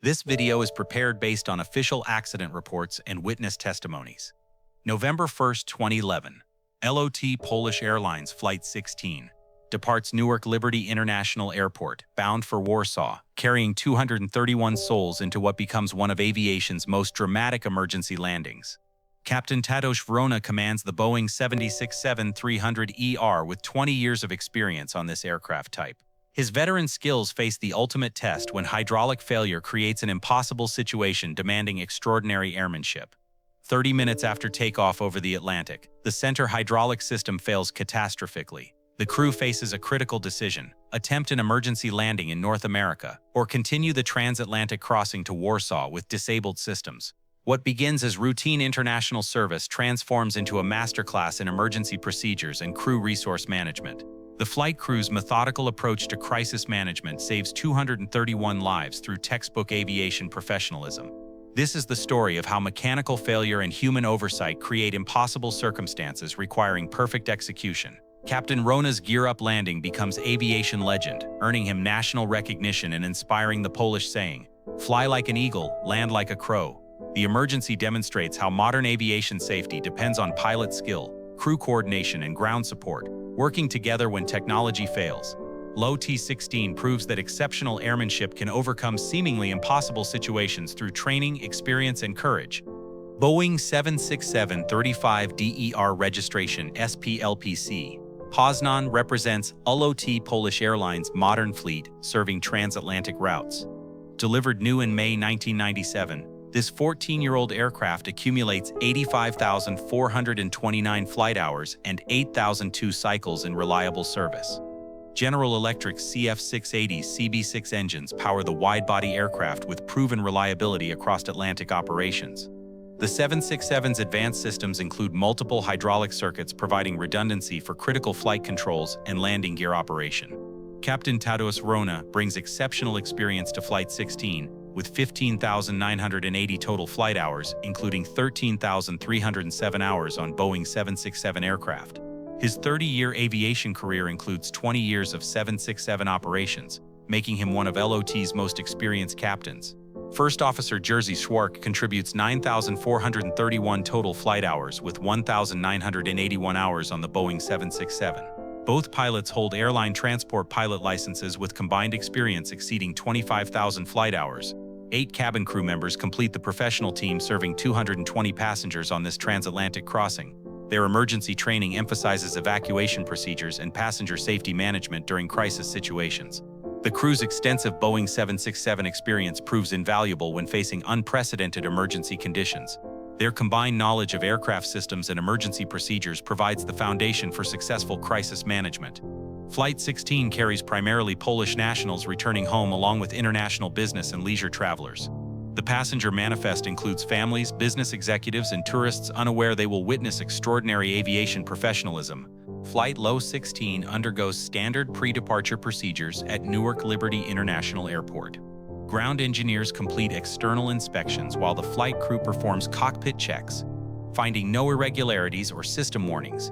This video is prepared based on official accident reports and witness testimonies. November 1, 2011. LOT Polish Airlines Flight 16 departs Newark Liberty International Airport, bound for Warsaw, carrying 231 souls into what becomes one of aviation's most dramatic emergency landings. Captain Tadeusz Wrona commands the Boeing 767-300ER with 20 years of experience on this aircraft type. His veteran skills face the ultimate test when hydraulic failure creates an impossible situation demanding extraordinary airmanship. 30 minutes after takeoff over the Atlantic, the center hydraulic system fails catastrophically. The crew faces a critical decision: attempt an emergency landing in North America, or continue the transatlantic crossing to Warsaw with disabled systems. What begins as routine international service transforms into a masterclass in emergency procedures and crew resource management. The flight crew's methodical approach to crisis management saves 231 lives through textbook aviation professionalism. This is the story of how mechanical failure and human oversight create impossible circumstances requiring perfect execution. Captain Wrona's gear-up landing becomes aviation legend, earning him national recognition and inspiring the Polish saying, "Fly like an eagle, land like a crow." The emergency demonstrates how modern aviation safety depends on pilot skill, crew coordination, and ground support, working together when technology fails. LOT-16 proves that exceptional airmanship can overcome seemingly impossible situations through training, experience, and courage. Boeing 767-35DER registration SPLPC. Poznan represents LOT Polish Airlines modern fleet serving transatlantic routes. Delivered new in May 1997, this 14-year-old aircraft accumulates 85,429 flight hours and 8,002 cycles in reliable service. General Electric's CF680 CB6 engines power the wide-body aircraft with proven reliability across Atlantic operations. The 767's advanced systems include multiple hydraulic circuits providing redundancy for critical flight controls and landing gear operation. Captain Tadeusz Wrona brings exceptional experience to Flight 16, with 15,980 total flight hours, including 13,307 hours on Boeing 767 aircraft. His 30-year aviation career includes 20 years of 767 operations, making him one of LOT's most experienced captains. First Officer Jerzy Schwark contributes 9,431 total flight hours with 1,981 hours on the Boeing 767. Both pilots hold airline transport pilot licenses with combined experience exceeding 25,000 flight hours. 8 cabin crew members complete the professional team serving 220 passengers on this transatlantic crossing. Their emergency training emphasizes evacuation procedures and passenger safety management during crisis situations. The crew's extensive Boeing 767 experience proves invaluable when facing unprecedented emergency conditions. Their combined knowledge of aircraft systems and emergency procedures provides the foundation for successful crisis management. Flight 16 carries primarily Polish nationals returning home along with international business and leisure travelers. The passenger manifest includes families, business executives, and tourists unaware they will witness extraordinary aviation professionalism. Flight LO-16 undergoes standard pre-departure procedures at Newark Liberty International Airport. Ground engineers complete external inspections while the flight crew performs cockpit checks, finding no irregularities or system warnings.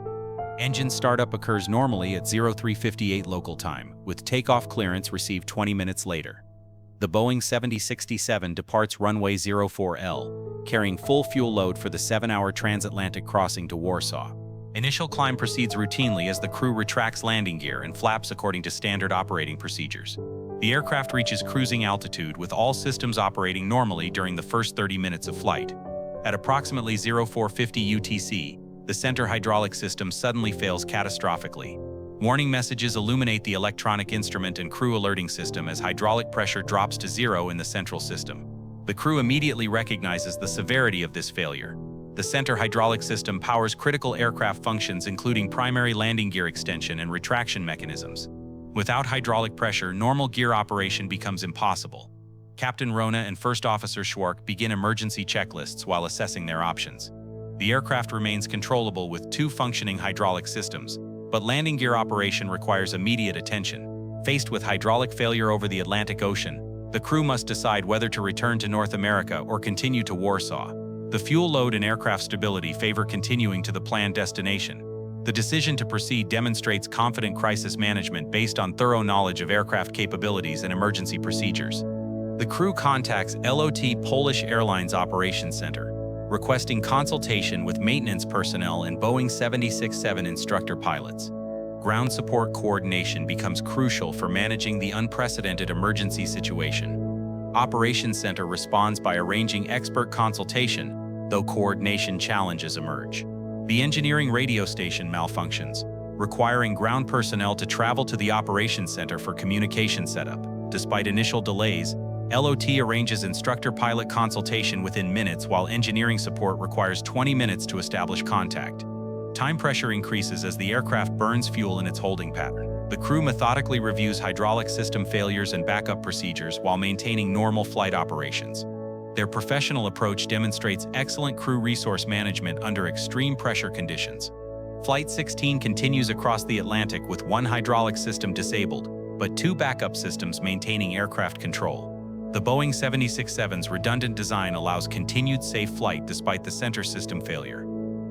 Engine startup occurs normally at 03:58 local time, with takeoff clearance received 20 minutes later. The Boeing 767 departs runway 04L, carrying full fuel load for the 7-hour transatlantic crossing to Warsaw. Initial climb proceeds routinely as the crew retracts landing gear and flaps according to standard operating procedures. The aircraft reaches cruising altitude with all systems operating normally during the first 30 minutes of flight. At approximately 0450 UTC, the center hydraulic system suddenly fails catastrophically. Warning messages illuminate the electronic instrument and crew alerting system as hydraulic pressure drops to 0 in the central system. The crew immediately recognizes the severity of this failure. The center hydraulic system powers critical aircraft functions including primary landing gear extension and retraction mechanisms. Without hydraulic pressure, normal gear operation becomes impossible. Captain Wrona and First Officer Schwark begin emergency checklists while assessing their options. The aircraft remains controllable with 2 functioning hydraulic systems, but landing gear operation requires immediate attention. Faced with hydraulic failure over the Atlantic Ocean, the crew must decide whether to return to North America or continue to Warsaw. The fuel load and aircraft stability favor continuing to the planned destination. The decision to proceed demonstrates confident crisis management based on thorough knowledge of aircraft capabilities and emergency procedures. The crew contacts LOT Polish Airlines Operations Center, requesting consultation with maintenance personnel and Boeing 767 instructor pilots. Ground support coordination becomes crucial for managing the unprecedented emergency situation. Operations Center responds by arranging expert consultation, though coordination challenges emerge. The engineering radio station malfunctions, requiring ground personnel to travel to the Operations Center for communication setup. Despite initial delays, LOT arranges instructor-pilot consultation within minutes, while engineering support requires 20 minutes to establish contact. Time pressure increases as the aircraft burns fuel in its holding pattern. The crew methodically reviews hydraulic system failures and backup procedures while maintaining normal flight operations. Their professional approach demonstrates excellent crew resource management under extreme pressure conditions. Flight 16 continues across the Atlantic with one hydraulic system disabled, but two backup systems maintaining aircraft control. The Boeing 767's redundant design allows continued safe flight despite the center system failure.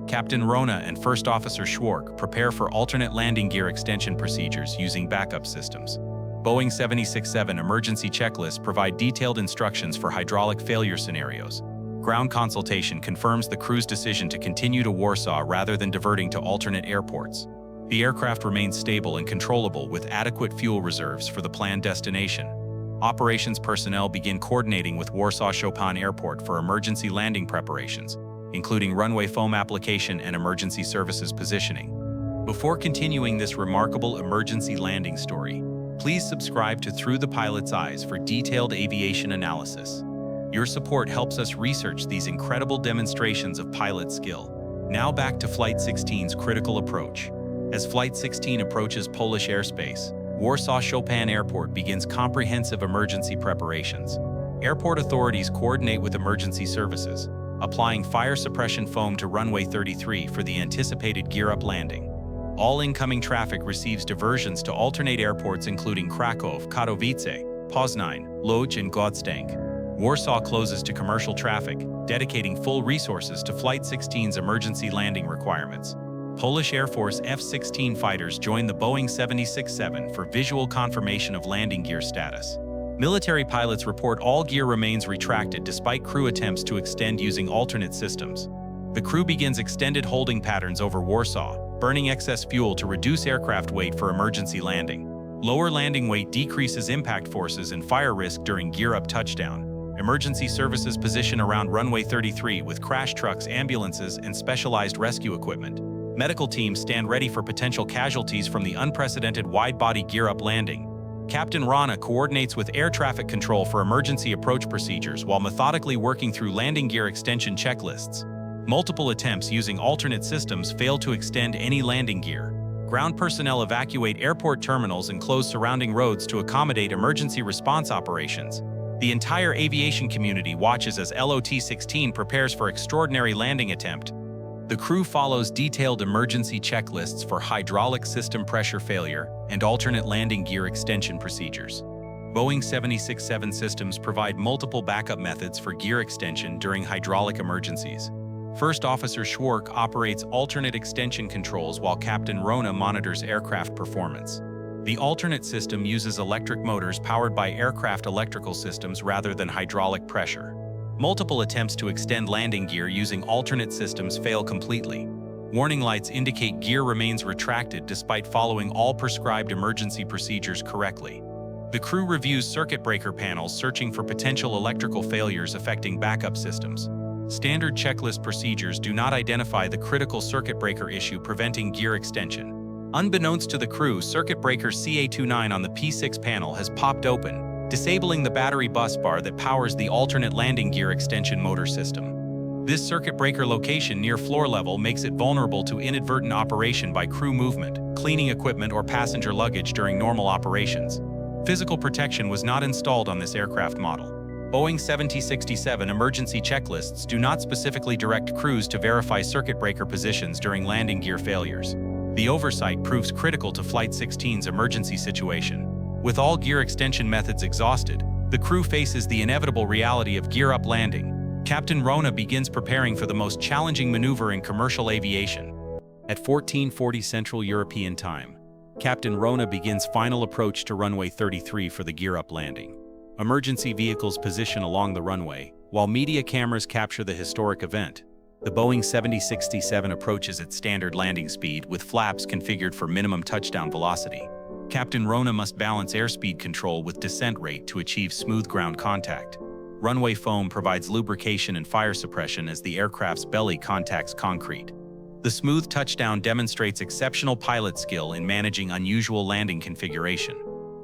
Captain Wrona and First Officer Schwark prepare for alternate landing gear extension procedures using backup systems. Boeing 767 emergency checklists provide detailed instructions for hydraulic failure scenarios. Ground consultation confirms the crew's decision to continue to Warsaw rather than diverting to alternate airports. The aircraft remains stable and controllable with adequate fuel reserves for the planned destination. Operations personnel begin coordinating with Warsaw Chopin Airport for emergency landing preparations, including runway foam application and emergency services positioning. Before continuing this remarkable emergency landing story, please subscribe to Through the Pilot's Eyes for detailed aviation analysis. Your support helps us research these incredible demonstrations of pilot skill. Now back to Flight 16's critical approach. As Flight 16 approaches Polish airspace, Warsaw Chopin Airport begins comprehensive emergency preparations. Airport authorities coordinate with emergency services, applying fire suppression foam to runway 33 for the anticipated gear-up landing. All incoming traffic receives diversions to alternate airports including Kraków, Katowice, Poznań, Łódź, and Gdańsk. Warsaw closes to commercial traffic, dedicating full resources to Flight 16's emergency landing requirements. Polish Air Force F-16 fighters join the Boeing 767 for visual confirmation of landing gear status. Military pilots report all gear remains retracted despite crew attempts to extend using alternate systems. The crew begins extended holding patterns over Warsaw, burning excess fuel to reduce aircraft weight for emergency landing. Lower landing weight decreases impact forces and fire risk during gear-up touchdown. Emergency services position around runway 33 with crash trucks, ambulances, and specialized rescue equipment. Medical teams stand ready for potential casualties from the unprecedented wide-body gear-up landing. Captain Wrona coordinates with air traffic control for emergency approach procedures while methodically working through landing gear extension checklists. Multiple attempts using alternate systems fail to extend any landing gear. Ground personnel evacuate airport terminals and close surrounding roads to accommodate emergency response operations. The entire aviation community watches as LOT-16 prepares for extraordinary landing attempt. The crew follows detailed emergency checklists for hydraulic system pressure failure and alternate landing gear extension procedures. Boeing 767 systems provide multiple backup methods for gear extension during hydraulic emergencies. First Officer Schwark operates alternate extension controls while Captain Wrona monitors aircraft performance. The alternate system uses electric motors powered by aircraft electrical systems rather than hydraulic pressure. Multiple attempts to extend landing gear using alternate systems fail completely. Warning lights indicate gear remains retracted despite following all prescribed emergency procedures correctly. The crew reviews circuit breaker panels searching for potential electrical failures affecting backup systems. Standard checklist procedures do not identify the critical circuit breaker issue preventing gear extension. Unbeknownst to the crew, circuit breaker CA29 on the P6 panel has popped open, disabling the battery bus bar that powers the alternate landing gear extension motor system. This circuit breaker location near floor level makes it vulnerable to inadvertent operation by crew movement, cleaning equipment, or passenger luggage during normal operations. Physical protection was not installed on this aircraft model. Boeing 767 emergency checklists do not specifically direct crews to verify circuit breaker positions during landing gear failures. The oversight proves critical to Flight 16's emergency situation. With all gear extension methods exhausted, the crew faces the inevitable reality of gear-up landing. Captain Wrona begins preparing for the most challenging maneuver in commercial aviation. At 14:40 Central European Time, Captain Wrona begins final approach to runway 33 for the gear-up landing. Emergency vehicles position along the runway, while media cameras capture the historic event. The Boeing 7067 approaches its standard landing speed with flaps configured for minimum touchdown velocity. Captain Wrona must balance airspeed control with descent rate to achieve smooth ground contact. Runway foam provides lubrication and fire suppression as the aircraft's belly contacts concrete. The smooth touchdown demonstrates exceptional pilot skill in managing unusual landing configuration.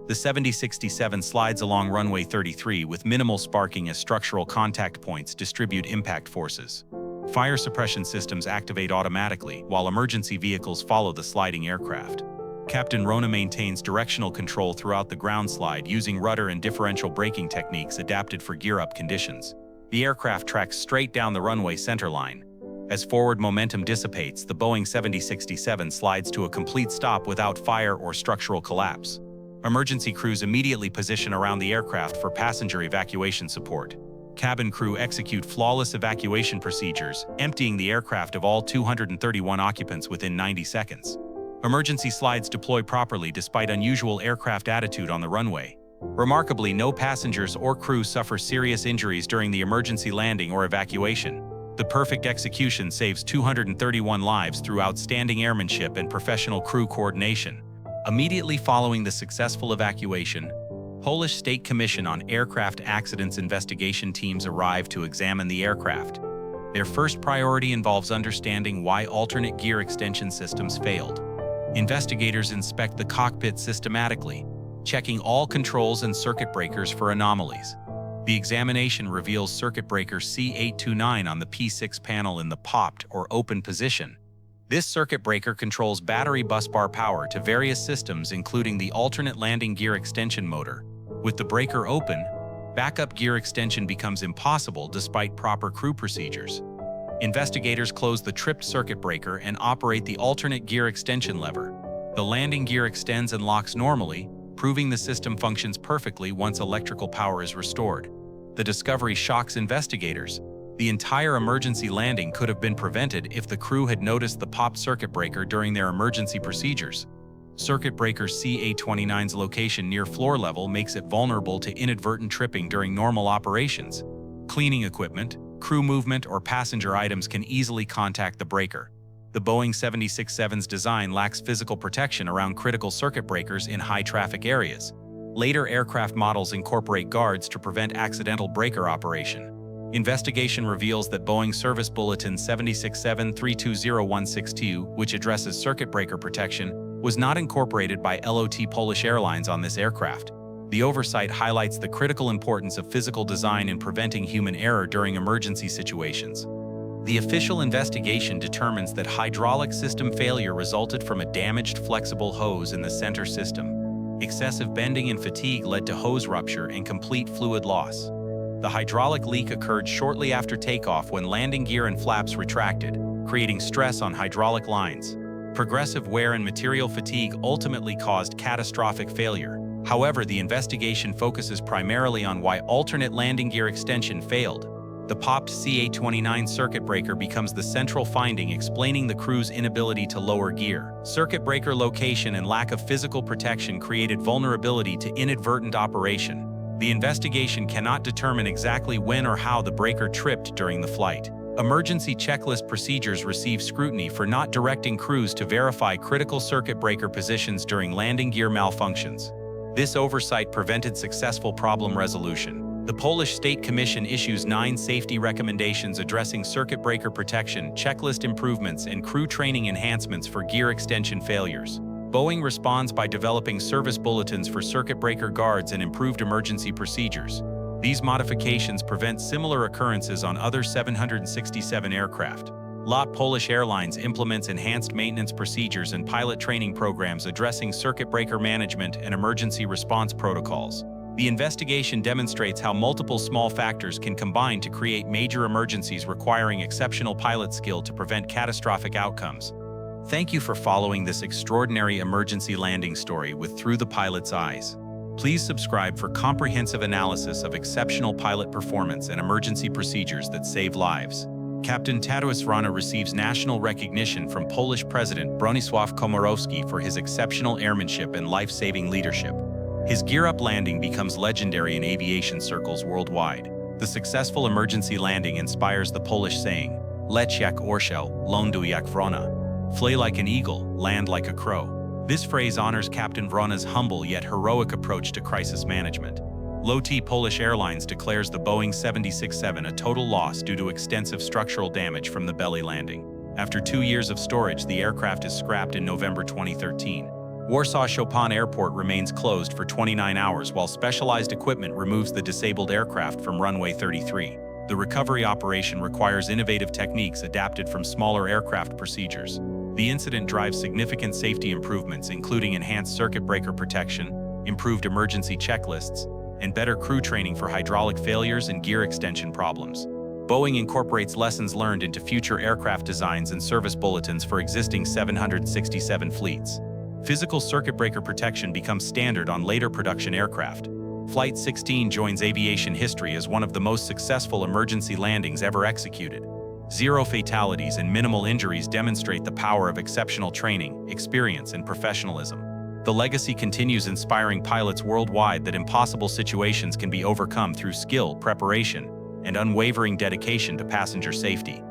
The 7067 slides along runway 33 with minimal sparking as structural contact points distribute impact forces. Fire suppression systems activate automatically, while emergency vehicles follow the sliding aircraft. Captain Wrona maintains directional control throughout the ground slide using rudder and differential braking techniques adapted for gear-up conditions. The aircraft tracks straight down the runway centerline. As forward momentum dissipates, the Boeing 7067 slides to a complete stop without fire or structural collapse. Emergency crews immediately position around the aircraft for passenger evacuation support. Cabin crew execute flawless evacuation procedures, emptying the aircraft of all 231 occupants within 90 seconds. Emergency slides deploy properly despite unusual aircraft attitude on the runway. Remarkably, no passengers or crew suffer serious injuries during the emergency landing or evacuation. The perfect execution saves 231 lives through outstanding airmanship and professional crew coordination. Immediately following the successful evacuation, Polish State Commission on Aircraft Accidents investigation teams arrive to examine the aircraft. Their first priority involves understanding why alternate gear extension systems failed. Investigators inspect the cockpit systematically, checking all controls and circuit breakers for anomalies. The examination reveals circuit breaker C829 on the P6 panel in the popped or open position. This circuit breaker controls battery busbar power to various systems, including the alternate landing gear extension motor. With the breaker open, backup gear extension becomes impossible despite proper crew procedures. Investigators close the tripped circuit breaker and operate the alternate gear extension lever. The landing gear extends and locks normally, proving the system functions perfectly once electrical power is restored. The discovery shocks investigators. The entire emergency landing could have been prevented if the crew had noticed the popped circuit breaker during their emergency procedures. Circuit breaker C829's location near floor level makes it vulnerable to inadvertent tripping during normal operations. Cleaning equipment, crew movement, or passenger items can easily contact the breaker. The Boeing 767's design lacks physical protection around critical circuit breakers in high-traffic areas. Later aircraft models incorporate guards to prevent accidental breaker operation. Investigation reveals that Boeing Service Bulletin 767-320162, which addresses circuit breaker protection, was not incorporated by LOT Polish Airlines on this aircraft. The oversight highlights the critical importance of physical design in preventing human error during emergency situations. The official investigation determines that hydraulic system failure resulted from a damaged flexible hose in the center system. Excessive bending and fatigue led to hose rupture and complete fluid loss. The hydraulic leak occurred shortly after takeoff when landing gear and flaps retracted, creating stress on hydraulic lines. Progressive wear and material fatigue ultimately caused catastrophic failure. However, the investigation focuses primarily on why alternate landing gear extension failed. The popped C829 circuit breaker becomes the central finding, explaining the crew's inability to lower gear. Circuit breaker location and lack of physical protection created vulnerability to inadvertent operation. The investigation cannot determine exactly when or how the breaker tripped during the flight. Emergency checklist procedures receive scrutiny for not directing crews to verify critical circuit breaker positions during landing gear malfunctions. This oversight prevented successful problem resolution. The Polish State Commission issues 9 safety recommendations addressing circuit breaker protection, checklist improvements, and crew training enhancements for gear extension failures. Boeing responds by developing service bulletins for circuit breaker guards and improved emergency procedures. These modifications prevent similar occurrences on other 767 aircraft. LOT Polish Airlines implements enhanced maintenance procedures and pilot training programs addressing circuit breaker management and emergency response protocols. The investigation demonstrates how multiple small factors can combine to create major emergencies requiring exceptional pilot skill to prevent catastrophic outcomes. Thank you for following this extraordinary emergency landing story with Through the Pilot's Eyes. Please subscribe for comprehensive analysis of exceptional pilot performance and emergency procedures that save lives. Captain Tadeusz Wrona receives national recognition from Polish President Bronisław Komorowski for his exceptional airmanship and life-saving leadership. His gear-up landing becomes legendary in aviation circles worldwide. The successful emergency landing inspires the Polish saying, "Leć jak orzeł, ląduj jak wrona." Fly like an eagle, land like a crow. This phrase honors Captain Wrona's humble yet heroic approach to crisis management. LOT Polish Airlines declares the Boeing 767 a total loss due to extensive structural damage from the belly landing. After 2 years of storage, the aircraft is scrapped in November 2013. Warsaw Chopin Airport remains closed for 29 hours while specialized equipment removes the disabled aircraft from runway 33. The recovery operation requires innovative techniques adapted from smaller aircraft procedures. The incident drives significant safety improvements, including enhanced circuit breaker protection, improved emergency checklists, and better crew training for hydraulic failures and gear extension problems. Boeing incorporates lessons learned into future aircraft designs and service bulletins for existing 767 fleets. Physical circuit breaker protection becomes standard on later production aircraft. Flight 16 joins aviation history as one of the most successful emergency landings ever executed. 0 fatalities and minimal injuries demonstrate the power of exceptional training, experience, and professionalism. The legacy continues inspiring pilots worldwide that impossible situations can be overcome through skill, preparation, and unwavering dedication to passenger safety.